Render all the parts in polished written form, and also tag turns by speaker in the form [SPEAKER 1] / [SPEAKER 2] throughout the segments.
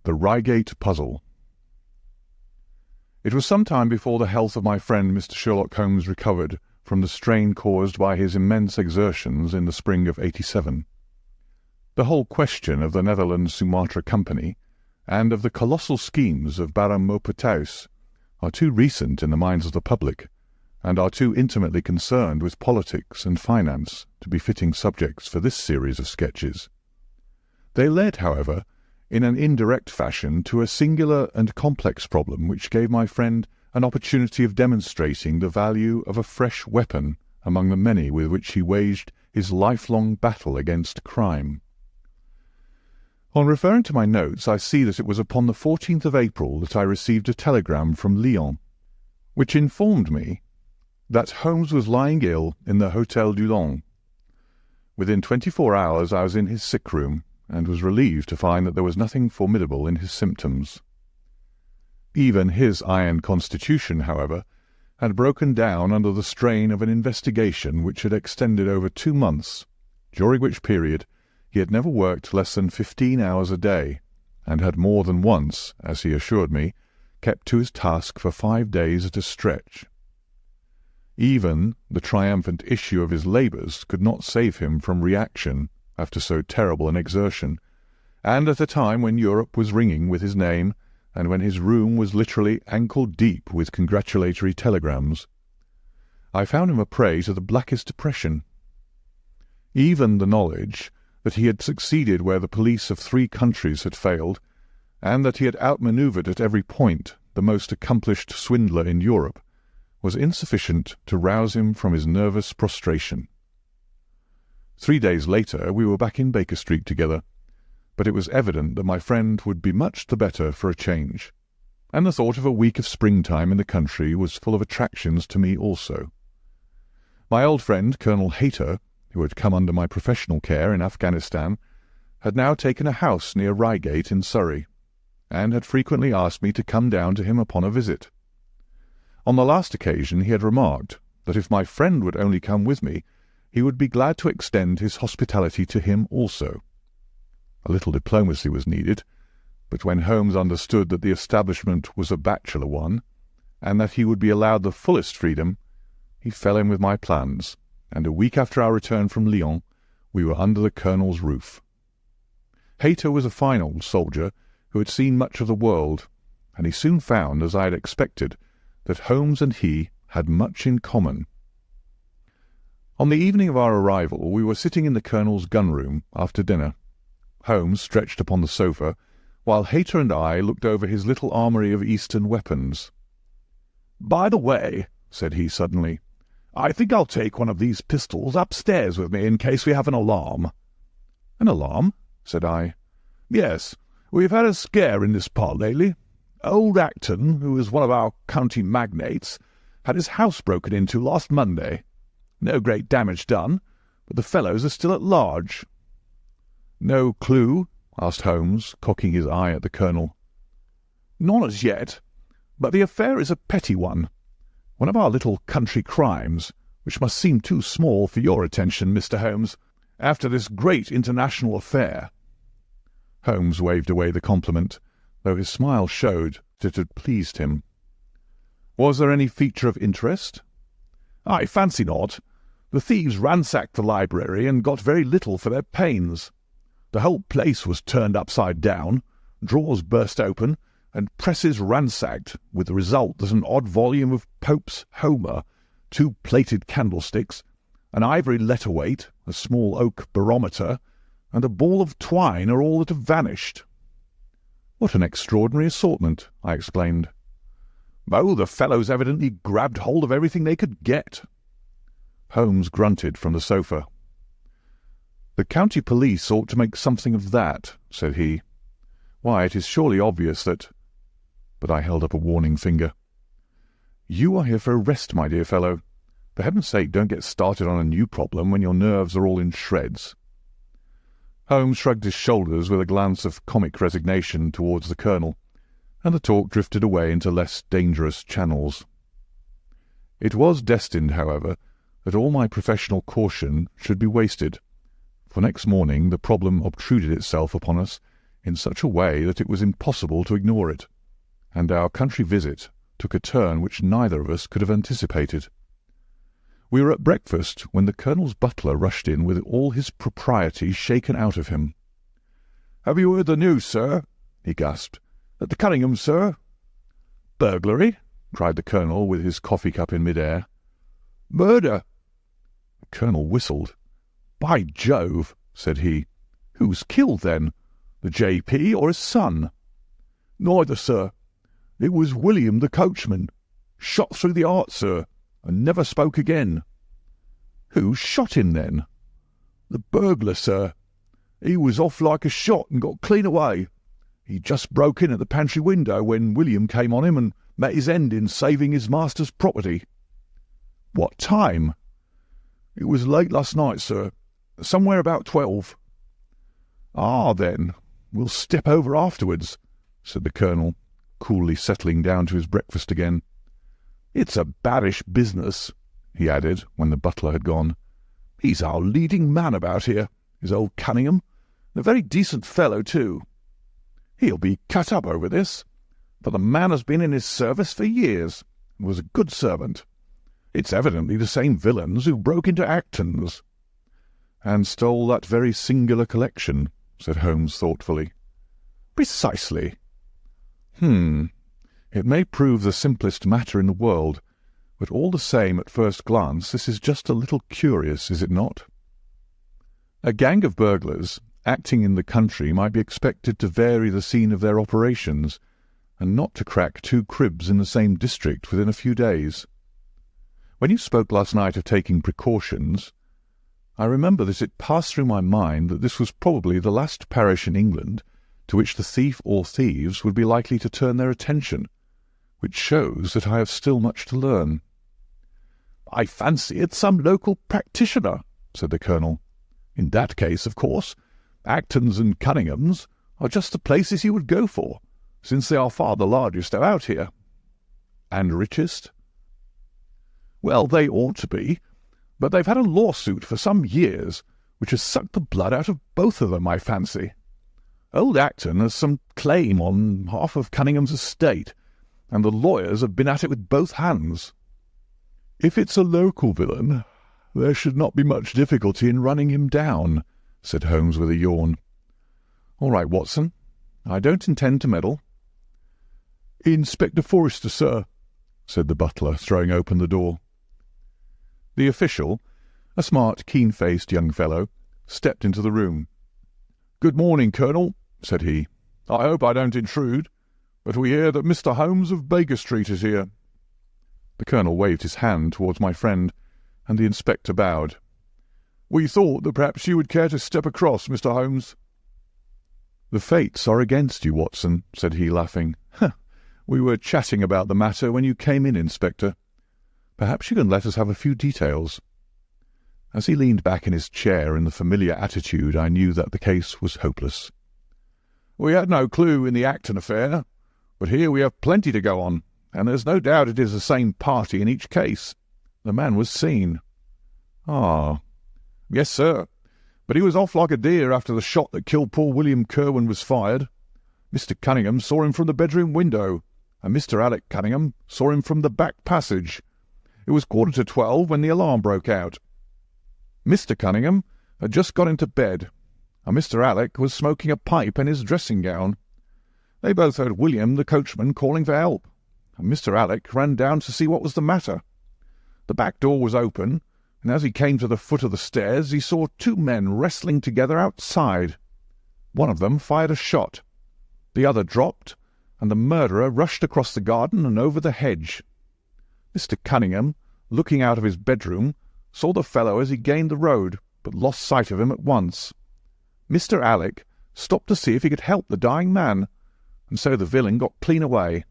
[SPEAKER 1] The Reigate Puzzle. It was some time before the health of my friend Mr. Sherlock Holmes recovered from the strain caused by his immense exertions in the spring of '87. The whole question of the Netherlands Sumatra Company and of the colossal schemes of Baron Maupertuis are too recent in the minds of the public, and are too intimately concerned with politics and finance to be fitting subjects for this series of sketches. They led, however, in an indirect fashion to a singular and complex problem which gave my friend an opportunity of demonstrating the value of a fresh weapon among the many with which he waged his lifelong battle against crime. On referring to my notes, I see that it was upon the 14th of April that I received a telegram from Lyon, which informed me that Holmes was lying ill in the Hôtel du Lion. Within 24 hours I was in his sick room, and was relieved to find that there was nothing formidable in his symptoms. Even his iron constitution, however, had broken down under the strain of an investigation which had extended over 2 months, during which period he had never worked less than 15 hours a day, and had more than once, as he assured me, kept to his task for 5 days at a stretch. Even the triumphant issue of his labours could not save him from reaction after so terrible an exertion, and at a time when Europe was ringing with his name, and when his room was literally ankle-deep with congratulatory telegrams. I found him a prey to the blackest depression. Even the knowledge that he had succeeded where the police of 3 countries had failed, and that he had outmanoeuvred at every point the most accomplished swindler in Europe, was insufficient to rouse him from his nervous prostration. 3 days later we were back in Baker Street together, but it was evident that my friend would be much the better for a change, and the thought of a week of springtime in the country was full of attractions to me also. My old friend Colonel Hayter, who had come under my professional care in Afghanistan, had now taken a house near Reigate in Surrey, and had frequently asked me to come down to him upon a visit. On the last occasion he had remarked that if my friend would only come with me, he would be glad to extend his hospitality to him also. A little diplomacy was needed, but when Holmes understood that the establishment was a bachelor one, and that he would be allowed the fullest freedom, he fell in with my plans, and a week after our return from Lyon we were under the Colonel's roof. Hayter was a fine old soldier who had seen much of the world, and he soon found, as I had expected, that Holmes and he had much in common. On the evening of our arrival we were sitting in the Colonel's gun-room after dinner, Holmes stretched upon the sofa, while Hayter and I looked over his little armoury of Eastern weapons. "By the way," said he suddenly, "I think I'll take one of these pistols upstairs with me in case we have an alarm." "An alarm?" said I. "Yes, we've had a scare in this part lately. Old Acton, who is one of our county magnates, had his house broken into last Monday. No great damage done, but the fellows are still at large." "No clue?" asked Holmes, cocking his eye at the Colonel. "None as yet, but the affair is a petty one. One of our little country crimes, which must seem too small for your attention, Mr. Holmes, after this great international affair." Holmes waved away the compliment, though his smile showed that it had pleased him. "Was there any feature of interest?" "I fancy not. The thieves ransacked the library and got very little for their pains. The whole place was turned upside down, drawers burst open, and presses ransacked, with the result that an odd volume of Pope's Homer, 2 plated candlesticks, an ivory letter-weight, a small oak barometer, and a ball of twine are all that have vanished." "What an extraordinary assortment!" I exclaimed. "Oh, the fellows evidently grabbed hold of everything they could get." Holmes grunted from the sofa. "The county police ought to make something of that," said he. "Why, it is surely obvious that—" But I held up a warning finger. "You are here for a rest, my dear fellow. For heaven's sake, don't get started on a new problem when your nerves are all in shreds." Holmes shrugged his shoulders with a glance of comic resignation towards the Colonel, and the talk drifted away into less dangerous channels. It was destined, however, that all my professional caution should be wasted, for next morning the problem obtruded itself upon us in such a way that it was impossible to ignore it, and our country visit took a turn which neither of us could have anticipated. We were at breakfast when the Colonel's butler rushed in with all his propriety shaken out of him. "Have you heard the news, sir?" he gasped. "At the Cunninghams, sir?" "Burglary?" cried the Colonel, with his coffee-cup in mid-air. "Murder!" The Colonel whistled. "By Jove!" said he. "Who's killed, then? The J.P. or his son?" "Neither, sir. It was William the coachman. Shot through the heart, sir, and never spoke again." "Who shot him, then?" "The burglar, sir. He was off like a shot and got clean away. He just broke in at the pantry window when William came on him and met his end in saving his master's property." "What time?" "It was late last night, sir. Somewhere about 12. "Ah, then, we'll step over afterwards," said the Colonel, coolly settling down to his breakfast again. "It's a baddish business," he added, when the butler had gone. "He's our leading man about here, is old Cunningham, and a very decent fellow, too. He'll be cut up over this, for the man has been in his service for years, and was a good servant. It's evidently the same villains who broke into Acton's." "And stole that very singular collection," said Holmes thoughtfully. "Precisely." It may prove the simplest matter in the world, but all the same, at first glance, this is just a little curious, is it not? A gang of burglars, acting in the country, might be expected to vary the scene of their operations, and not to crack 2 cribs in the same district within a few days. When you spoke last night of taking precautions, I remember that it passed through my mind that this was probably the last parish in England to which the thief or thieves would be likely to turn their attention, which shows that I have still much to learn. "I fancy it's some local practitioner," said the Colonel. "In that case, of course, Acton's and Cunningham's are just the places he would go for, since they are far the largest about here." "And richest?" "Well, they ought to be, but they've had a lawsuit for some years, which has sucked the blood out of both of them, I fancy. Old Acton has some claim on half of Cunningham's estate, and the lawyers have been at it with both hands." "If it's a local villain, there should not be much difficulty in running him down," said Holmes with a yawn. "All right, Watson. I don't intend to meddle." "Inspector Forrester, sir," said the butler, throwing open the door. The official, a smart, keen-faced young fellow, stepped into the room. "Good morning, Colonel," said he. "I hope I don't intrude, but we hear that Mr. Holmes of Baker Street is here." The Colonel waved his hand towards my friend, and the inspector bowed. "We thought that perhaps you would care to step across, Mr. Holmes." "The fates are against you, Watson," said he, laughing. "We were chatting about the matter when you came in, Inspector. Perhaps you can let us have a few details." As he leaned back in his chair in the familiar attitude, I knew that the case was hopeless. "We had no clue in the Acton affair, but here we have plenty to go on, and there's no doubt it is the same party in each case. The man was seen." "Ah." "Yes, sir, but he was off like a deer after the shot that killed poor William Kerwin was fired. Mr. Cunningham saw him from the bedroom window, and Mr. Alec Cunningham saw him from the back passage. It was 12:15 when the alarm broke out. Mr. Cunningham had just got into bed, and Mr. Alec was smoking a pipe in his dressing-gown. They both heard William, the coachman, calling for help, and Mr. Alec ran down to see what was the matter. The back door was open, and as he came to the foot of the stairs he saw 2 men wrestling together outside. One of them fired a shot. The other dropped, and the murderer rushed across the garden and over the hedge. Mr. Cunningham, looking out of his bedroom, saw the fellow as he gained the road, but lost sight of him at once. Mr. Alec stopped to see if he could help the dying man, and so the villain got clean away.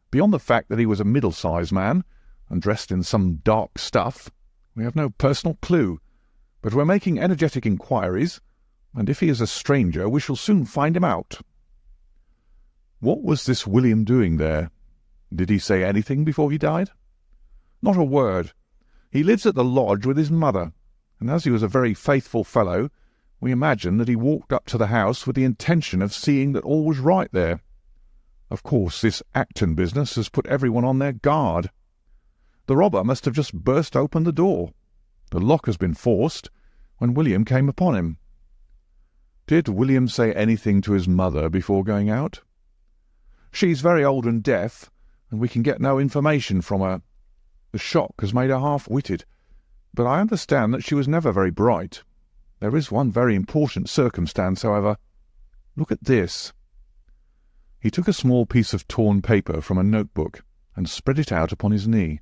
[SPEAKER 1] Beyond the fact that he was a middle-sized man, and dressed in some dark stuff, we have no personal clue, but we're making energetic inquiries, and if he is a stranger we shall soon find him out." "What was this William doing there? Did he say anything before he died?" "Not a word. He lives at the lodge with his mother, and as he was a very faithful fellow, We imagine that he walked up to the house with the intention of seeing that all was right there. Of course, this Acton business has put everyone on their guard. The robber must have just burst open the door. The lock has been forced when William came upon him." "Did William say anything to his mother before going out?" "She's very old and deaf, and we can get no information from her. The shock has made her half-witted, but I understand that she was never very bright. There is one very important circumstance, however. Look at this." He took a small piece of torn paper from a notebook and spread it out upon his knee.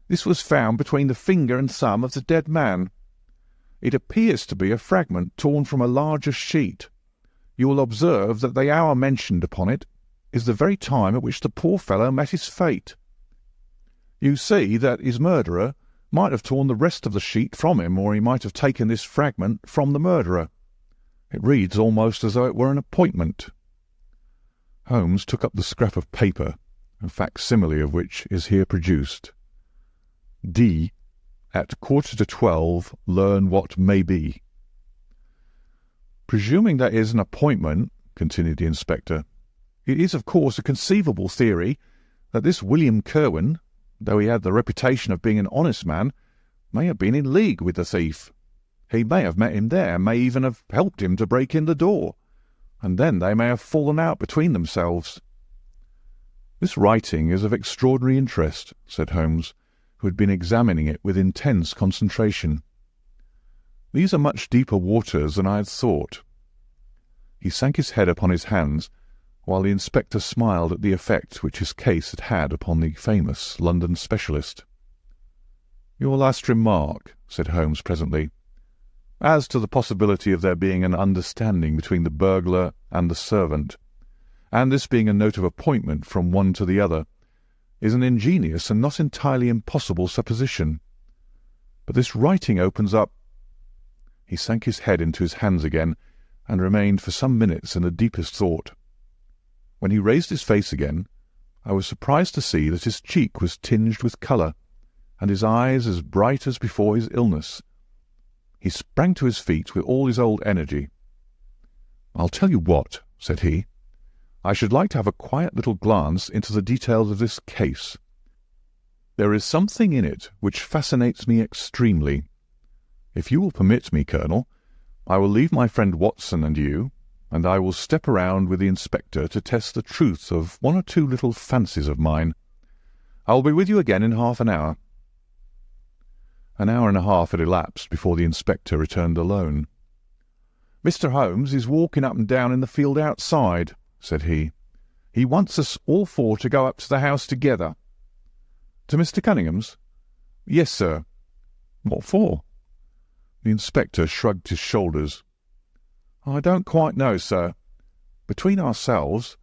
[SPEAKER 1] "This was found between the finger and thumb of the dead man. It appears to be a fragment torn from a larger sheet. You will observe that the hour mentioned upon it is the very time at which the poor fellow met his fate. You see that his murderer might have torn the rest of the sheet from him, or he might have taken this fragment from the murderer. It reads almost as though it were an appointment." Holmes took up the scrap of paper, a facsimile of which is here produced. "D. At 11:45, learn what may be." "Presuming that is an appointment," continued the inspector, "it is of course a conceivable theory that this William Kirwan, though he had the reputation of being an honest man, may have been in league with the thief. He may have met him there, may even have helped him to break in the door, and then they may have fallen out between themselves." "This writing is of extraordinary interest," said Holmes, who had been examining it with intense concentration. "These are much deeper waters than I had thought." He sank his head upon his hands, while the inspector smiled at the effect which his case had had upon the famous London specialist. "Your last remark," said Holmes presently, "as to the possibility of there being an understanding between the burglar and the servant, and this being a note of appointment from one to the other, is an ingenious and not entirely impossible supposition. But this writing opens up—" He sank his head into his hands again, and remained for some minutes in the deepest thought. When he raised his face again, I was surprised to see that his cheek was tinged with colour, and his eyes as bright as before his illness. He sprang to his feet with all his old energy. "I'll tell you what," said he. "I should like to have a quiet little glance into the details of this case. There is something in it which fascinates me extremely. If you will permit me, Colonel, I will leave my friend Watson and you, and I will step around with the inspector to test the truth of one or two little fancies of mine. I will be with you again in half an hour." An hour and a half had elapsed before the inspector returned alone. "Mr. Holmes is walking up and down in the field outside," said he. "He wants us all four to go up to the house together." "To Mr. Cunningham's?" "Yes, sir." "What for?" The inspector shrugged his shoulders. "I don't quite know, sir. Between ourselves,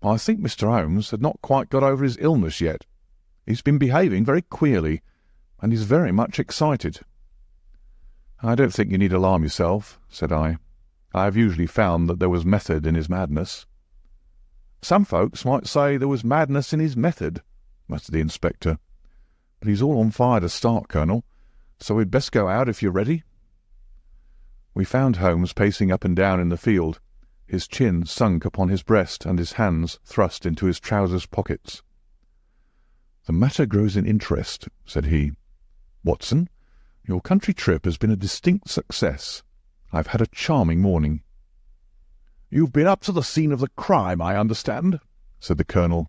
[SPEAKER 1] I think Mr. Holmes had not quite got over his illness yet. He's been behaving very queerly, and is very much excited." "I don't think you need alarm yourself," said I. "I have usually found that there was method in his madness." "Some folks might say there was madness in his method," muttered the inspector. "But he's all on fire to start, Colonel, so we'd best go out if you're ready." We found Holmes pacing up and down in the field, his chin sunk upon his breast and his hands thrust into his trousers pockets. "The matter grows in interest," said he. "Watson, your country trip has been a distinct success. I've had a charming morning." "You've been up to the scene of the crime, I understand," said the Colonel.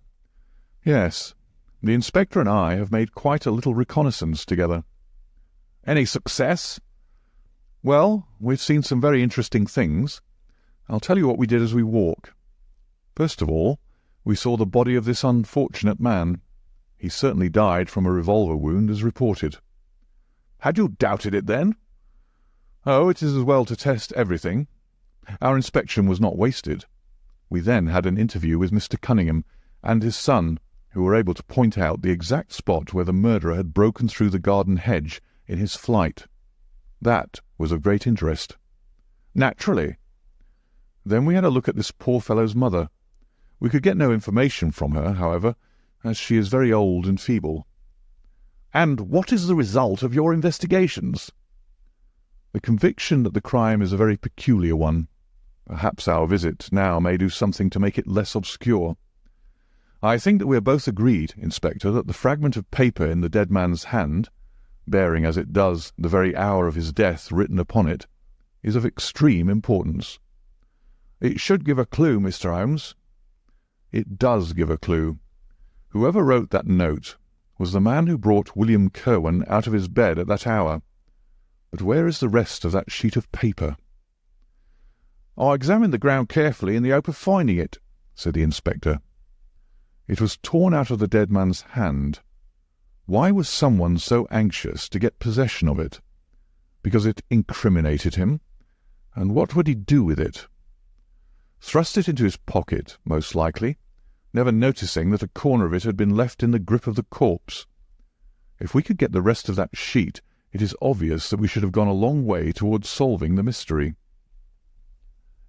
[SPEAKER 1] "Yes. The inspector and I have made quite a little reconnaissance together." "Any success?" "Well, we've seen some very interesting things. I'll tell you what we did as we walk. First of all, we saw the body of this unfortunate man. He certainly died from a revolver wound, as reported." "Had you doubted it, then?" "Oh, it is as well to test everything. Our inspection was not wasted. We then had an interview with Mr. Cunningham and his son, who were able to point out the exact spot where the murderer had broken through the garden hedge in his flight. That was of great interest." "Naturally." "Then we had a look at this poor fellow's mother. We could get no information from her, however, as she is very old and feeble." "And what is the result of your investigations?" The conviction that the crime is a very peculiar one. Perhaps our visit now may do something to make it less obscure. I think that we are both agreed, Inspector, that the fragment of paper in the dead man's hand, bearing as it does the very hour of his death written upon it, is of extreme importance. It should give a clue, Mr. Holmes. It does give a clue. Whoever wrote that note was the man who brought William Kirwan out of his bed at that hour. But where is the rest of that sheet of paper? I examined the ground carefully in the hope of finding it, said the inspector. It was torn out of the dead man's hand. Why was someone so anxious to get possession of it? Because it incriminated him? And what would he do with it? Thrust it into his pocket, most likely, never noticing that a corner of it had been left in the grip of the corpse. If we could get the rest of that sheet, it is obvious that we should have gone a long way towards solving the mystery.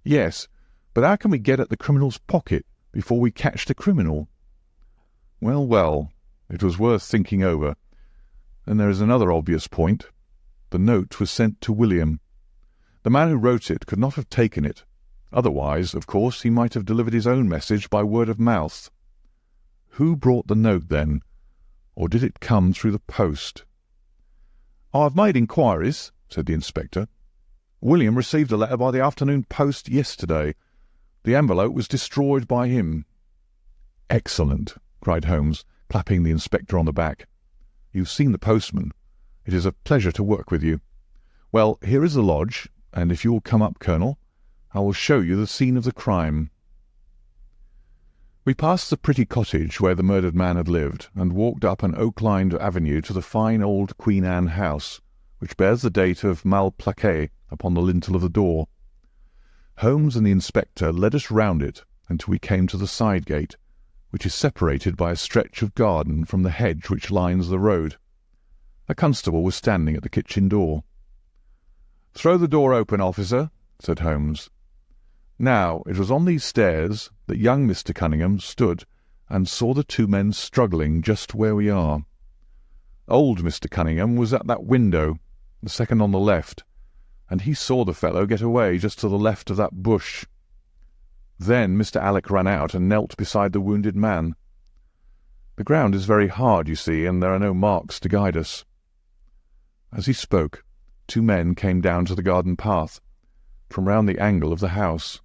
[SPEAKER 1] Yes, but how can we get at the criminal's pocket before we catch the criminal? Well, well, it was worth thinking over. And there is another obvious point. The note was sent to William. The man who wrote it could not have taken it. Otherwise, of course, he might have delivered his own message by word of mouth. Who brought the note, then? Or did it come through the post? "I've made inquiries," said the inspector. "William received a letter by the afternoon post yesterday. The envelope was destroyed by him." "Excellent," cried Holmes, clapping the inspector on the back. "You've seen the postman. It is a pleasure to work with you. Well, here is the lodge, and if you will come up, Colonel, I will show you the scene of the crime." We passed the pretty cottage where the murdered man had lived, and walked up an oak-lined avenue to the fine old Queen Anne house, which bears the date of Malplaquet upon the lintel of the door. Holmes and the inspector led us round it until we came to the side gate, which is separated by a stretch of garden from the hedge which lines the road. A constable was standing at the kitchen door. "Throw the door open, officer," said Holmes. Now, it was on these stairs that young Mr. Cunningham stood and saw the two men struggling just where we are. Old Mr. Cunningham was at that window, the second on the left, and he saw the fellow get away just to the left of that bush. Then Mr. Alec ran out and knelt beside the wounded man. The ground is very hard, you see, and there are no marks to guide us. As he spoke, two men came down to the garden path, from round the angle of the house.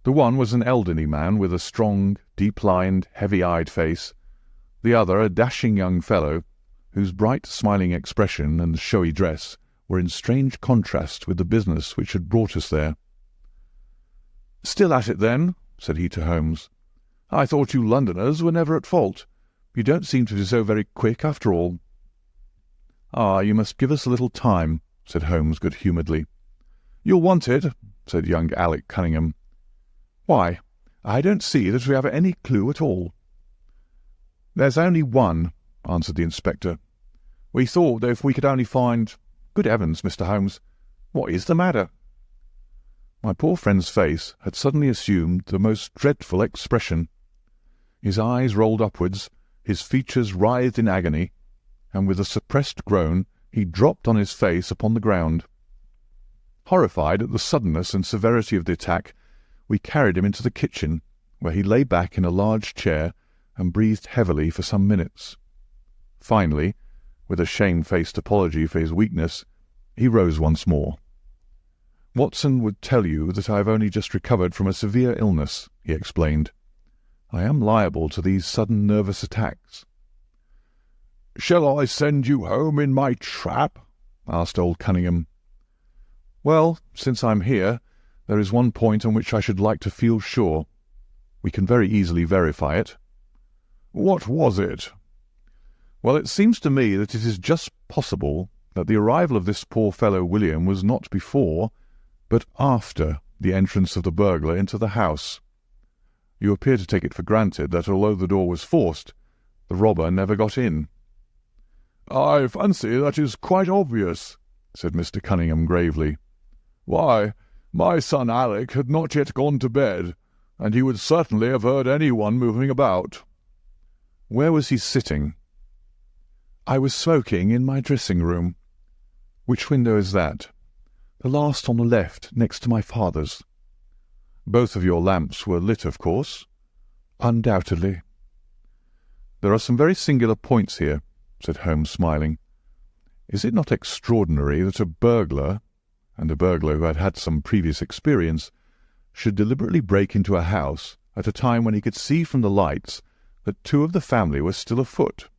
[SPEAKER 1] The one was an elderly man with a strong, deep-lined, heavy-eyed face, the other a dashing young fellow, whose bright, smiling expression and showy dress were in strange contrast with the business which had brought us there. "Still at it, then?" said he to Holmes. "I thought you Londoners were never at fault. You don't seem to be so very quick, after all." "Ah, you must give us a little time," said Holmes good-humouredly. "You'll want it," said young Alec Cunningham. "Why, I don't see that we have any clue at all." "There's only one," answered the inspector. "We thought that if we could only find— Good heavens, Mr. Holmes, what is the matter?" My poor friend's face had suddenly assumed the most dreadful expression. His eyes rolled upwards, his features writhed in agony, and with a suppressed groan he dropped on his face upon the ground. Horrified at the suddenness and severity of the attack, we carried him into the kitchen, where he lay back in a large chair and breathed heavily for some minutes. Finally, with a shamefaced apology for his weakness, he rose once more. "Watson would tell you that I have only just recovered from a severe illness," he explained. "I am liable to these sudden nervous attacks." "Shall I send you home in my trap?" asked old Cunningham. "Well, since I'm here, there is one point on which I should like to feel sure. We can very easily verify it." "What was it?" "Well, it seems to me that it is just possible that the arrival of this poor fellow William was not before, but after the entrance of the burglar into the house. You appear to take it for granted that although the door was forced, the robber never got in." "I fancy that is quite obvious," said Mr. Cunningham gravely. "Why, my son Alec had not yet gone to bed, and he would certainly have heard anyone moving about." "Where was he sitting?" "I was smoking in my dressing-room." "Which window is that?" "The last on the left, next to my father's." "Both of your lamps were lit, of course?" "Undoubtedly." "There are some very singular points here," said Holmes, smiling. "Is it not extraordinary that a burglar, and a burglar who had had some previous experience, should deliberately break into a house at a time when he could see from the lights that two of the family were still afoot?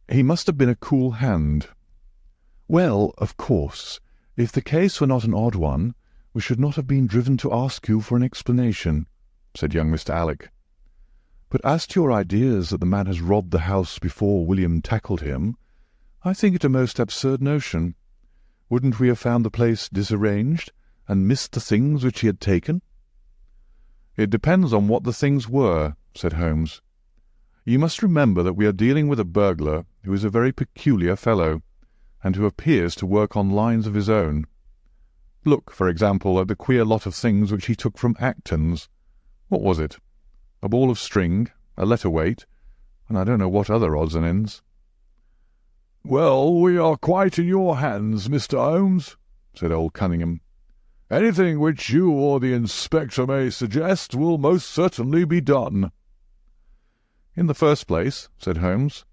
[SPEAKER 1] He must have been a cool hand." "Well, of course, if the case were not an odd one, we should not have been driven to ask you for an explanation," said young Mr. Alec. "But as to your ideas that the man has robbed the house before William tackled him, I think it a most absurd notion. Wouldn't we have found the place disarranged, and missed the things which he had taken?" "It depends on what the things were," said Holmes. "You must remember that we are dealing with a burglar who is a very peculiar fellow, and who appears to work on lines of his own. Look, for example, at the queer lot of things which he took from Acton's. What was it? A ball of string, a letter-weight, and I don't know what other odds and ends." "Well, we are quite in your hands, Mr. Holmes," said old Cunningham. "Anything which you or the inspector may suggest will most certainly be done." "In the first place," said Holmes,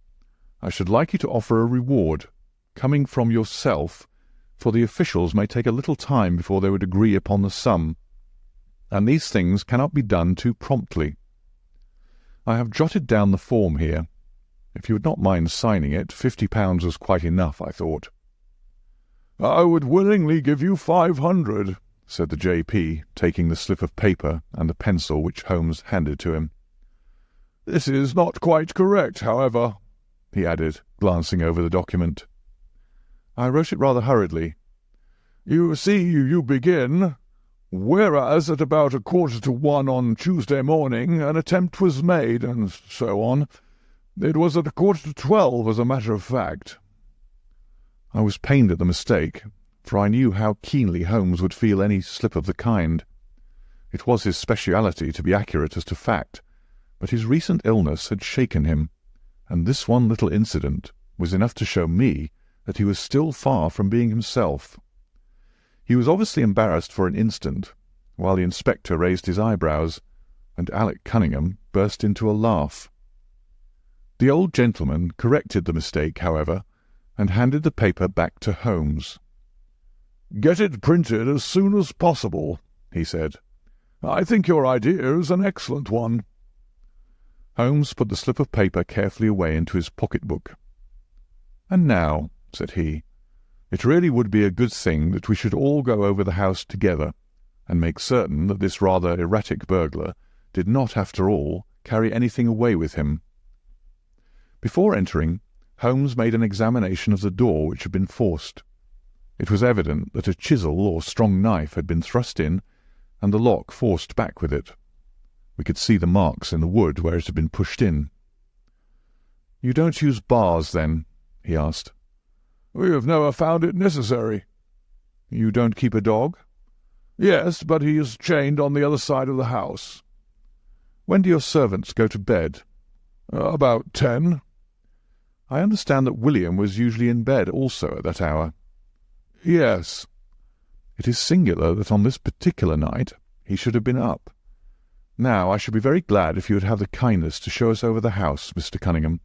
[SPEAKER 1] "I should like you to offer a reward, coming from yourself, for the officials may take a little time before they would agree upon the sum, and these things cannot be done too promptly. I have jotted down the form here. If you would not mind signing it, £50 was quite enough, I thought." "I would willingly give you 500, said the J.P., taking the slip of paper and the pencil which Holmes handed to him. "This is not quite correct, however," he added, glancing over the document. "I wrote it rather hurriedly." "You see, you begin, 'Whereas at about 1:45 on Tuesday morning an attempt was made,' and so on. It was at 11:45, as a matter of fact." I was pained at the mistake, for I knew how keenly Holmes would feel any slip of the kind. It was his speciality to be accurate as to fact, but his recent illness had shaken him, and this one little incident was enough to show me that he was still far from being himself. He was obviously embarrassed for an instant, while the inspector raised his eyebrows, and Alec Cunningham burst into a laugh. The old gentleman corrected the mistake, however, and handed the paper back to Holmes. "Get it printed as soon as possible," he said. "I think your idea is an excellent one." Holmes put the slip of paper carefully away into his pocket-book. "And now," said he, "it really would be a good thing that we should all go over the house together, and make certain that this rather erratic burglar did not, after all, carry anything away with him." Before entering, Holmes made an examination of the door which had been forced. It was evident that a chisel or strong knife had been thrust in, and the lock forced back with it. We could see the marks in the wood where it had been pushed in. "You don't use bars, then?" he asked. "We have never found it necessary." "You don't keep a dog?" "Yes, but he is chained on the other side of the house." "When do your servants go to bed?" "About 10. "I understand that William was usually in bed also at that hour."
[SPEAKER 2] "Yes."
[SPEAKER 1] "It is singular that on this particular night he should have been up. Now, I should be very glad if you would have the kindness to show us over the house, Mr. Cunningham."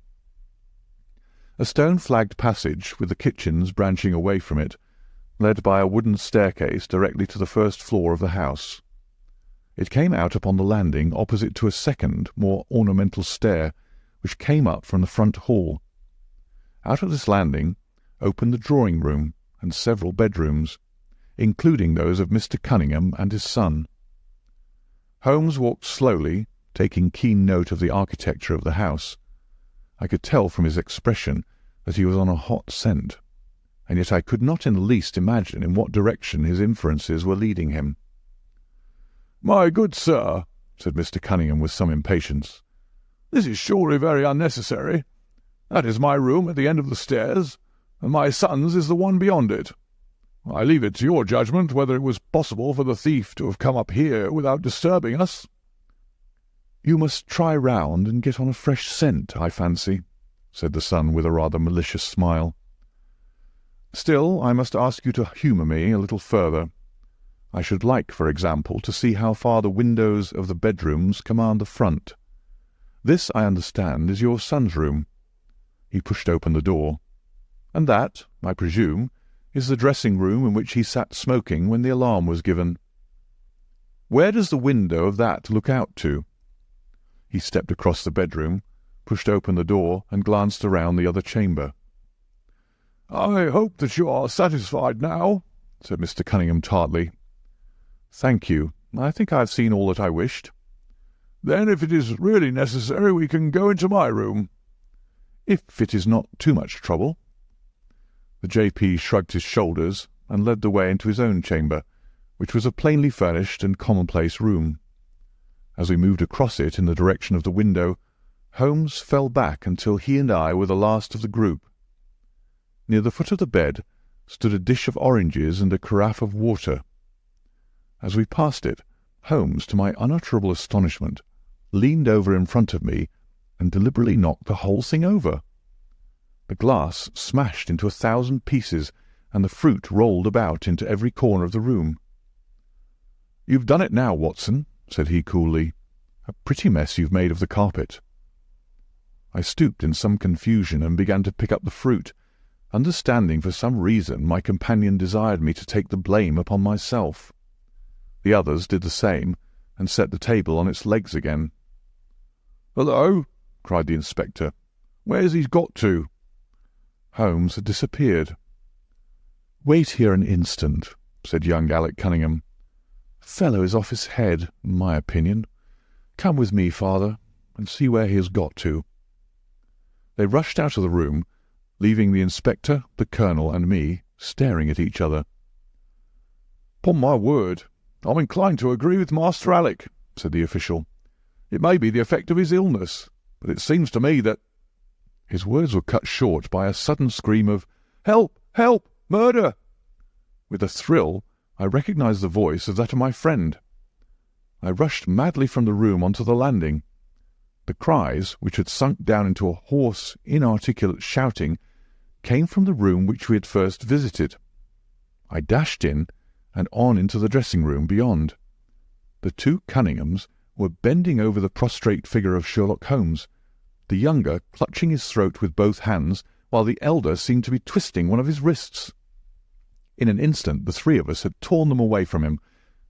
[SPEAKER 1] A stone-flagged passage, with the kitchens branching away from it, led by a wooden staircase directly to the first floor of the house. It came out upon the landing opposite to a second, more ornamental stair, which came up from the front hall. Out of this landing opened the drawing-room and several bedrooms, including those of Mr. Cunningham and his son. Holmes walked slowly, taking keen note of the architecture of the house. I could tell from his expression that he was on a hot scent, and yet I could not in the least imagine in what direction his inferences were leading him.
[SPEAKER 2] "My good sir,"
[SPEAKER 1] said Mr. Cunningham with some impatience,
[SPEAKER 2] "this is surely very unnecessary. That is my room at the end of the stairs, and my son's is the one beyond it. I leave it to your judgment whether it was possible for the thief to have come up here without disturbing us."
[SPEAKER 1] "You must try round and get on a fresh scent, I fancy," said the son with a rather malicious smile. Still, I must ask you to humour me a little further. I should like, for example, to see how far the windows of the bedrooms command the front. This, I understand, is your son's room." He pushed open the door. "And that, I presume, is the dressing-room in which he sat smoking when the alarm was given. Where does the window of that look out to?" He stepped across the bedroom, pushed open the door, and glanced around the other chamber.
[SPEAKER 2] "I hope that you are satisfied now," said Mr. Cunningham tartly.
[SPEAKER 1] "Thank you. I think I have seen all that I wished."
[SPEAKER 2] "Then if it is really necessary we can go into my room."
[SPEAKER 1] "If it is not too much trouble." The J.P. shrugged his shoulders and led the way into his own chamber, which was a plainly furnished and commonplace room. As we moved across it in the direction of the window, Holmes fell back until he and I were the last of the group. Near the foot of the bed stood a dish of oranges and a carafe of water. As we passed it, Holmes, to my unutterable astonishment, leaned over in front of me and deliberately knocked the whole thing over. The glass smashed into 1,000 pieces, and the fruit rolled about into every corner of the room. "You've done it now, Watson," said he coolly. "A pretty mess you've made of the carpet." I stooped in some confusion and began to pick up the fruit, understanding for some reason my companion desired me to take the blame upon myself. The others did the same, and set the table on its legs again.
[SPEAKER 2] "Hullo!"
[SPEAKER 1] cried the inspector.
[SPEAKER 2] "Where's he got to?"
[SPEAKER 1] Holmes had disappeared. "Wait here an instant," said young Alec Cunningham. "Fellow is off his head, in my opinion. Come with me, father, and see where he has got to." They rushed out of the room, leaving the inspector, the colonel, and me staring at each other.
[SPEAKER 2] "'Pon my word, I'm inclined to agree with Master Alec," said the official. "It may be the effect of his illness, but it seems to me that—" His words were cut short by a sudden scream of, "Help! Help! Murder!" With a thrill, I recognized the voice as that of my friend. I rushed madly from the room onto the landing. The cries, which had sunk down into a hoarse, inarticulate shouting, came from the room which we had first visited. I dashed in and on into the dressing-room beyond. The two Cunninghams were bending over the prostrate figure of Sherlock Holmes, the younger clutching his throat with both hands, while the elder seemed to be twisting one of his wrists. In an instant the three of us had torn them away from him,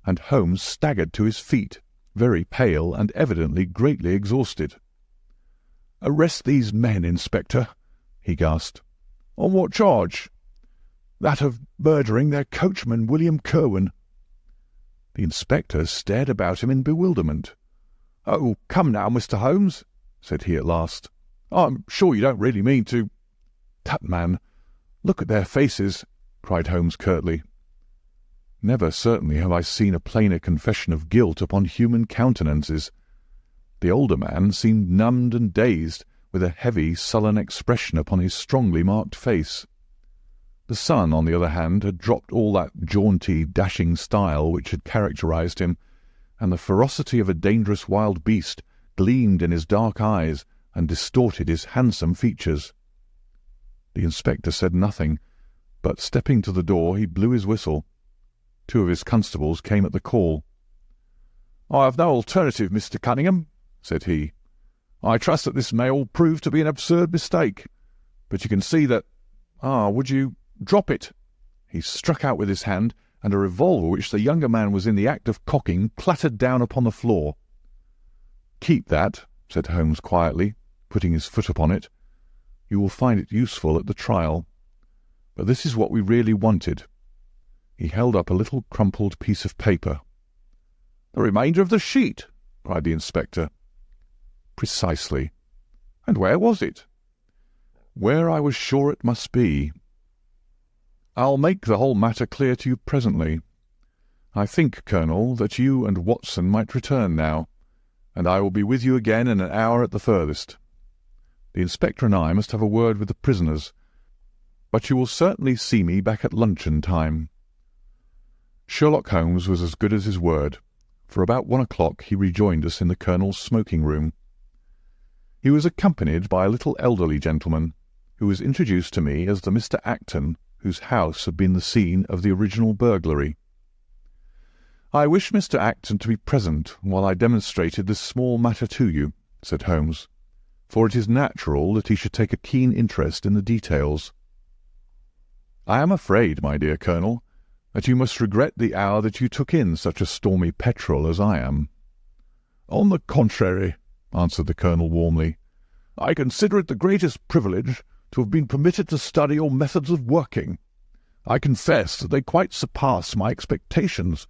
[SPEAKER 2] and Holmes staggered to his feet, very pale and evidently greatly exhausted. "Arrest these men, Inspector," he gasped. "On what charge?" "That of murdering their coachman, William Kirwan."
[SPEAKER 1] The inspector stared about him in bewilderment.
[SPEAKER 2] "Oh, come now, Mr. Holmes," said he at last. "I'm sure you don't really mean to—"
[SPEAKER 1] "Tut, man, look at their faces," cried Holmes curtly. Never certainly have I seen a plainer confession of guilt upon human countenances. The older man seemed numbed and dazed, with a heavy, sullen expression upon his strongly marked face. The son, on the other hand, had dropped all that jaunty, dashing style which had characterized him, and the ferocity of a dangerous wild beast gleamed in his dark eyes and distorted his handsome features. The inspector said nothing, but stepping to the door he blew his whistle. Two of his constables came at the call.
[SPEAKER 2] "I have no alternative, Mr. Cunningham," said he. "I trust that this may all prove to be an absurd mistake, but you can see that— would you— drop it?" He struck out with his hand, and a revolver which the younger man was in the act of cocking clattered down upon the floor. "Keep that," said Holmes quietly, putting his foot upon it. "You will find it useful at the trial. But this is what we really wanted." He held up a little crumpled piece of paper. "The remainder of the sheet!" cried the inspector.
[SPEAKER 1] "Precisely."
[SPEAKER 2] "And where was it?"
[SPEAKER 1] "Where I was sure it must be. I'll make the whole matter clear to you presently. I think, Colonel, that you and Watson might return now, and I will be with you again in an hour at the furthest. The inspector and I must have a word with the prisoners, but you will certainly see me back at luncheon time." Sherlock Holmes was as good as his word. For about 1 o'clock he rejoined us in the Colonel's smoking-room. He was accompanied by a little elderly gentleman, who was introduced to me as the Mr. Acton whose house had been the scene of the original burglary. "I wish Mr. Acton to be present while I demonstrated this small matter to you," said Holmes, "for it is natural that he should take a keen interest in the details. I am afraid, my dear Colonel, that you must regret the hour that you took in such a stormy petrel as I am."
[SPEAKER 2] "On the contrary," answered the Colonel warmly, "I consider it the greatest privilege to have been permitted to study your methods of working. I confess that they quite surpass my expectations,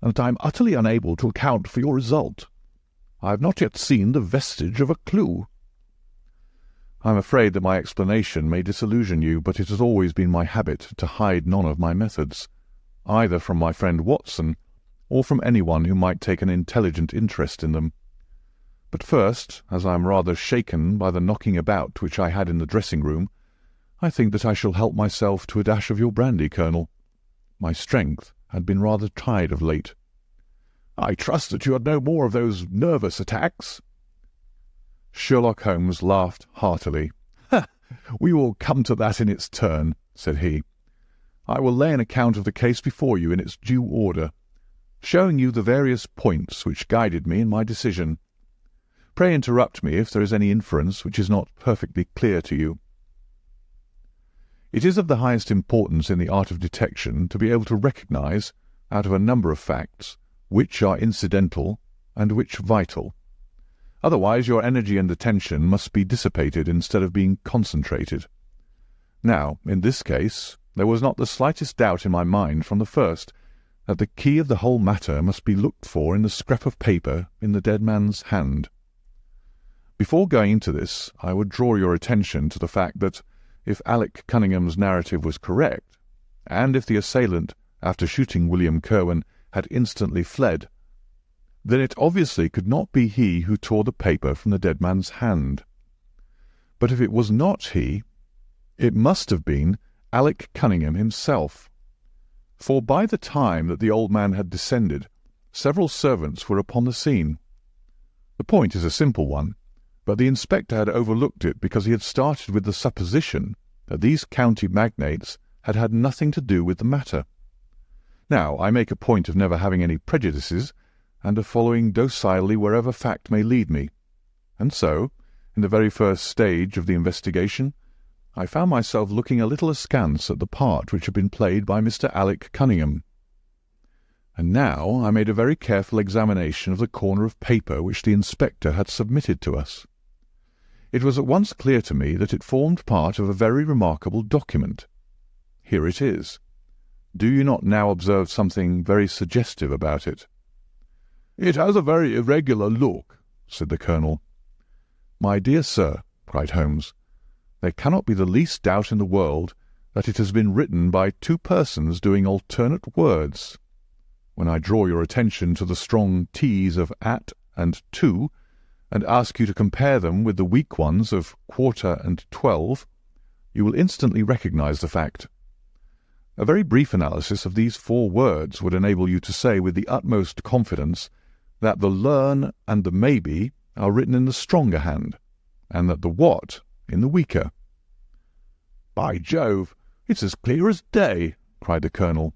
[SPEAKER 2] and that I am utterly unable to account for your result. I have not yet seen the vestige of a clue."
[SPEAKER 1] "I am afraid that my explanation may disillusion you, but it has always been my habit to hide none of my methods, either from my friend Watson or from anyone who might take an intelligent interest in them. But first, as I am rather shaken by the knocking about which I had in the dressing-room, I think that I shall help myself to a dash of your brandy, Colonel. My strength had been rather tried of late."
[SPEAKER 2] "I trust that you had no more of those nervous attacks."
[SPEAKER 1] Sherlock Holmes laughed heartily.
[SPEAKER 2] "We will come to that in its turn," said he. "I will lay an account of the case before you in its due order, showing you the various points which guided me in my decision. Pray interrupt me if there is any inference which is not perfectly clear to you. It is of the highest importance in the art of detection to be able to recognize, out of a number of facts, which are incidental and which vital. Otherwise your energy and attention must be dissipated instead of being concentrated. Now, in this case, there was not the slightest doubt in my mind from the first that the key of the whole matter must be looked for in the scrap of paper in the dead man's hand. Before going into this, I would draw your attention to the fact that, if Alec Cunningham's narrative was correct, and if the assailant, after shooting William Kirwan, had instantly fled, then it obviously could not be he who tore the paper from the dead man's hand. But if it was not he, it must have been Alec Cunningham himself, for by the time that the old man had descended, several servants were upon the scene. The point is a simple one, but the inspector had overlooked it because he had started with the supposition that these county magnates had had nothing to do with the matter. Now, I make a point of never having any prejudices, and of following docilely wherever fact may lead me, and so, in the very first stage of the investigation, I found myself looking a little askance at the part which had been played by Mr. Alec Cunningham. And now I made a very careful examination of the corner of paper which the inspector had submitted to us. It was at once clear to me that it formed part of a very remarkable document. Here it is. Do you not now observe something very suggestive about it? "It has a very irregular look," said the Colonel.
[SPEAKER 1] "My dear sir," cried Holmes, "there cannot be the least doubt in the world that it has been written by two persons doing alternate words. When I draw your attention to the strong T's of at and to, and ask you to compare them with the weak ones of quarter and 12, you will instantly recognize the fact. A very brief analysis of these 4 words would enable you to say with the utmost confidence that the learn and the maybe are written in the stronger hand, and that the what in the weaker."
[SPEAKER 2] "By Jove, it's as clear as day," cried the Colonel.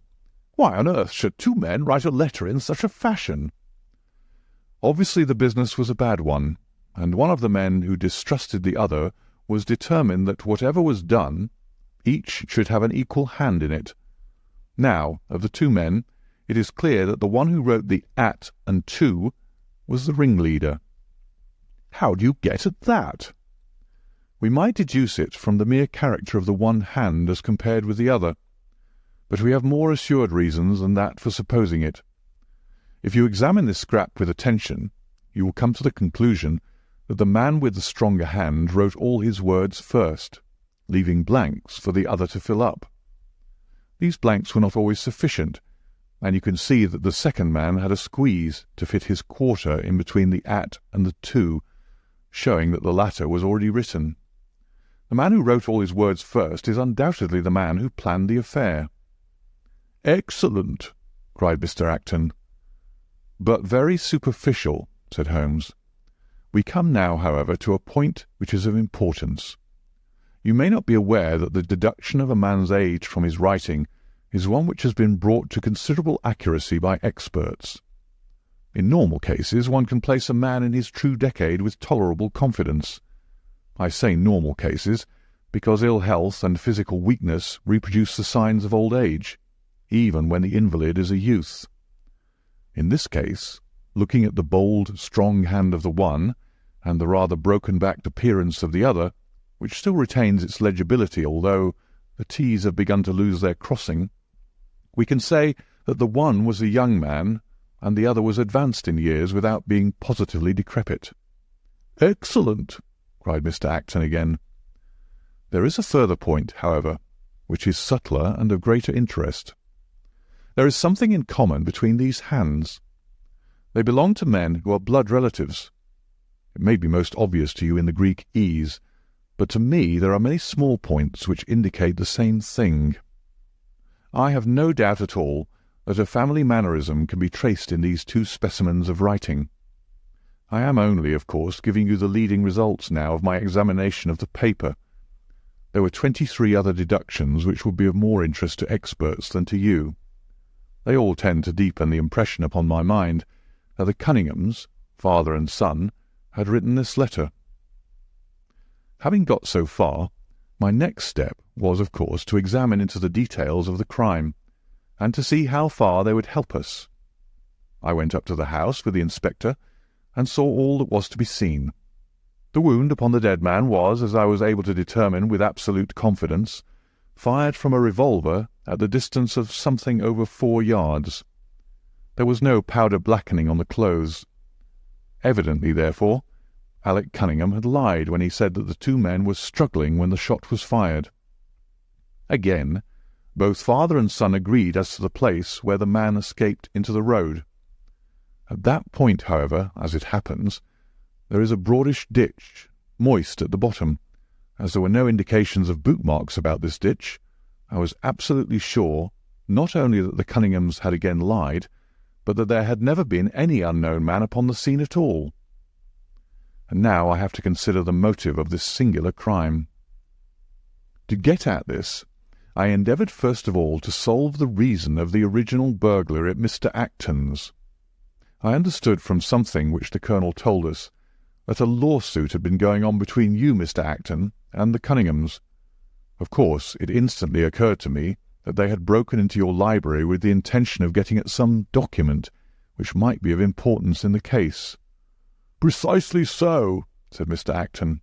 [SPEAKER 2] "Why on earth should 2 men write a letter in such a fashion?"
[SPEAKER 1] Obviously the business was a bad one, and one of the men who distrusted the other was determined that whatever was done, each should have an equal hand in it. Now, of the 2 men, it is clear that the one who wrote the at and to was the ringleader.
[SPEAKER 2] "How do you get at that?"
[SPEAKER 1] We might deduce it from the mere character of the one hand as compared with the other, but we have more assured reasons than that for supposing it. If you examine this scrap with attention, you will come to the conclusion that the man with the stronger hand wrote all his words first, leaving blanks for the other to fill up. These blanks were not always sufficient, and you can see that the second man had a squeeze to fit his quarter in between the at and the to, showing that the latter was already written. The man who wrote all his words first is undoubtedly the man who planned the affair."
[SPEAKER 2] "Excellent!" cried Mr. Acton.
[SPEAKER 1] "But very superficial," said Holmes. "We come now, however, to a point which is of importance. You may not be aware that the deduction of a man's age from his writing is one which has been brought to considerable accuracy by experts. In normal cases, one can place a man in his true decade with tolerable confidence. I say normal cases, because ill health and physical weakness reproduce the signs of old age, even when the invalid is a youth. In this case, looking at the bold, strong hand of the one, and the rather broken-backed appearance of the other, which still retains its legibility although the T's have begun to lose their crossing, we can say that the one was a young man and the other was advanced in years without being positively decrepit.
[SPEAKER 2] "Excellent!"
[SPEAKER 1] cried Mr. Acton again. There is a further point, however, which is subtler and of greater interest. There is something in common between these hands. They belong to men who are blood relatives. It may be most obvious to you in the Greek E's, but to me there are many small points which indicate the same thing. I have no doubt at all that a family mannerism can be traced in these two specimens of writing. I am only, of course, giving you the leading results now of my examination of the paper. There were 23 other deductions which would be of more interest to experts than to you. They all tend to deepen the impression upon my mind that the Cunninghams, father and son, had written this letter. Having got so far, my next step was, of course, to examine into the details of the crime, and to see how far they would help us. I went up to the house with the inspector, and saw all that was to be seen. The wound upon the dead man was, as I was able to determine with absolute confidence, fired from a revolver at the distance of something over 4 yards. There was no powder blackening on the clothes. Evidently, therefore, Alec Cunningham had lied when he said that the two men were struggling when the shot was fired. Again, both father and son agreed as to the place where the man escaped into the road. At that point, however, as it happens, there is a broadish ditch, moist at the bottom. As there were no indications of boot marks about this ditch, I was absolutely sure not only that the Cunninghams had again lied, but that there had never been any unknown man upon the scene at all. And now I have to consider the motive of this singular crime. To get at this, I endeavoured first of all to solve the reason of the original burglary at Mr. Acton's. I understood from something which the Colonel told us that a lawsuit had been going on between you, Mr. Acton, and the Cunninghams. Of course, it instantly occurred to me that they had broken into your library with the intention of getting at some document which might be of importance in the case.
[SPEAKER 2] "Precisely so," said Mr. Acton.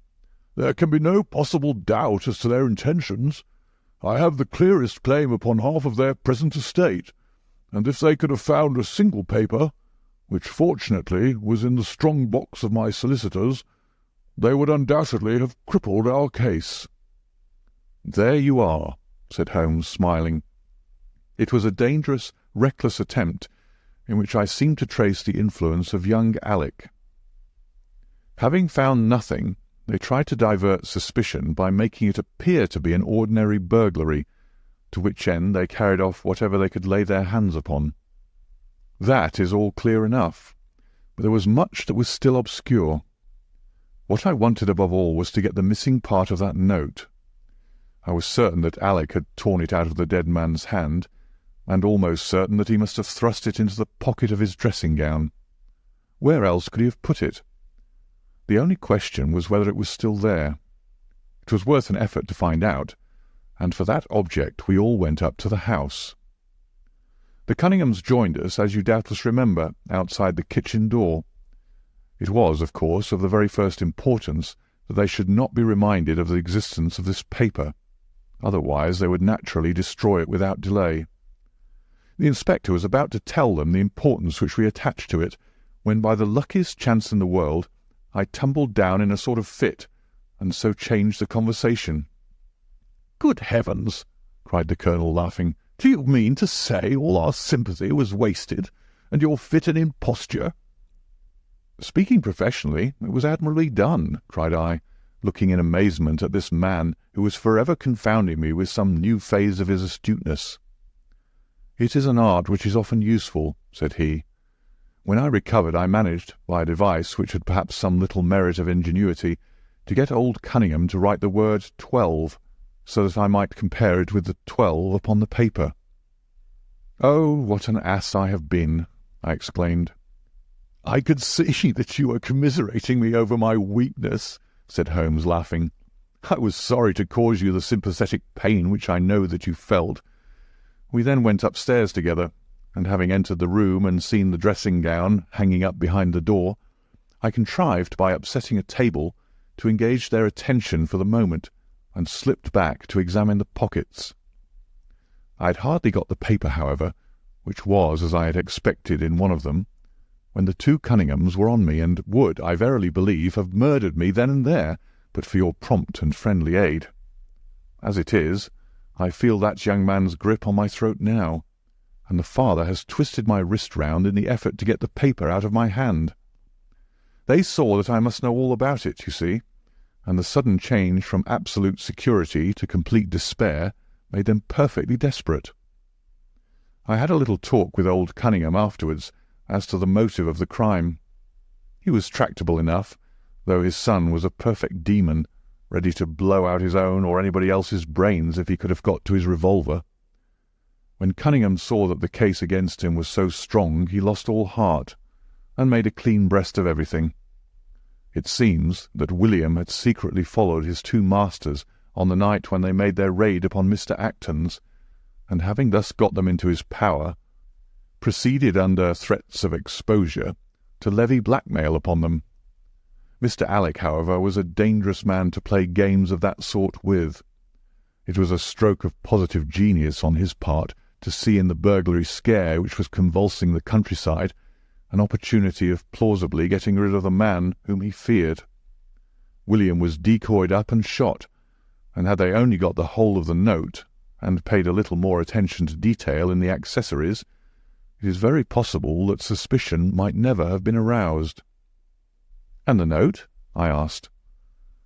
[SPEAKER 2] "There can be no possible doubt as to their intentions. I have the clearest claim upon half of their present estate, and if they could have found a single paper, which fortunately was in the strong box of my solicitors, they would undoubtedly have crippled our case."
[SPEAKER 1] "There you are," said Holmes, smiling. It was a dangerous, reckless attempt, in which I seemed to trace the influence of young Alec. Having found nothing, they tried to divert suspicion by making it appear to be an ordinary burglary, to which end they carried off whatever they could lay their hands upon. That is all clear enough, but there was much that was still obscure. What I wanted above all was to get the missing part of that note. I was certain that Alec had torn it out of the dead man's hand, and almost certain that he must have thrust it into the pocket of his dressing-gown. Where else could he have put it? The only question was whether it was still there. It was worth an effort to find out, and for that object we all went up to the house. The Cunninghams joined us, as you doubtless remember, outside the kitchen door. It was, of course, of the very first importance that they should not be reminded of the existence of this paper. Otherwise they would naturally destroy it without delay. The inspector was about to tell them the importance which we attached to it, when by the luckiest chance in the world I tumbled down in a sort of fit, and so changed the conversation.
[SPEAKER 2] "Good heavens!" cried the Colonel, laughing. "Do you mean to say all our sympathy was wasted, and your fit an imposture?"
[SPEAKER 1] "Speaking professionally, it was admirably done," cried I, looking in amazement at this man who was forever confounding me with some new phase of his astuteness. "It is an art which is often useful," said he. "When I recovered, I managed, by a device which had perhaps some little merit of ingenuity, to get old Cunningham to write the word 12, so that I might compare it with the 12 upon the paper. "Oh, what an ass I have been!" I exclaimed. "I could see that you were commiserating me over my weakness," said Holmes, laughing. "I was sorry to cause you the sympathetic pain which I know that you felt." We then went upstairs together, and having entered the room and seen the dressing-gown hanging up behind the door, I contrived, by upsetting a table, to engage their attention for the moment, and slipped back to examine the pockets. I had hardly got the paper, however, which was, as I had expected, in one of them, when the two Cunninghams were on me, and would, I verily believe, have murdered me then and there, but for your prompt and friendly aid. As it is, I feel that young man's grip on my throat now, and the father has twisted my wrist round in the effort to get the paper out of my hand. They saw that I must know all about it, you see, and the sudden change from absolute security to complete despair made them perfectly desperate. I had a little talk with old Cunningham afterwards as to the motive of the crime. He was tractable enough, though his son was a perfect demon, ready to blow out his own or anybody else's brains if he could have got to his revolver. When Cunningham saw that the case against him was so strong, he lost all heart, and made a clean breast of everything. It seems that William had secretly followed his two masters on the night when they made their raid upon Mr. Acton's, and having thus got them into his power, proceeded under threats of exposure to levy blackmail upon them. Mr. Alec, however, was a dangerous man to play games of that sort with. It was a stroke of positive genius on his part to see in the burglary scare which was convulsing the countryside an opportunity of plausibly getting rid of the man whom he feared. William was decoyed up and shot, and had they only got the whole of the note, and paid a little more attention to detail in the accessories, it is very possible that suspicion might never have been aroused. "And the note?" I asked.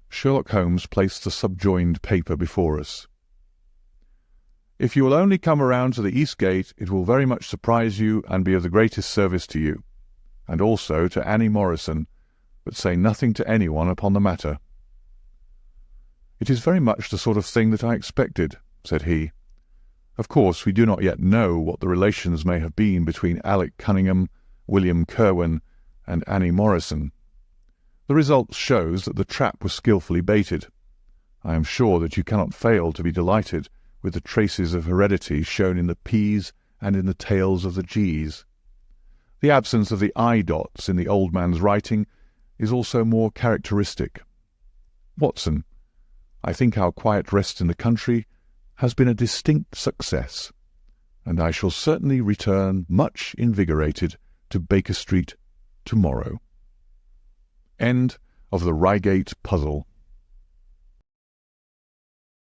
[SPEAKER 1] Sherlock Holmes placed the subjoined paper before us. "If you will only come around to the East Gate, it will very much surprise you and be of the greatest service to you, and also to Annie Morrison, but say nothing to anyone upon the matter." "It is very much the sort of thing that I expected," said he. "Of course, we do not yet know what the relations may have been between Alec Cunningham, William Kirwan, and Annie Morrison. The result shows that the trap was skilfully baited. I am sure that you cannot fail to be delighted with the traces of heredity shown in the P's and in the tails of the G's. The absence of the I dots in the old man's writing is also more characteristic. Watson, I think our quiet rest in the country has been a distinct success, and I shall certainly return much invigorated to Baker Street tomorrow." End of the Reigate Puzzle.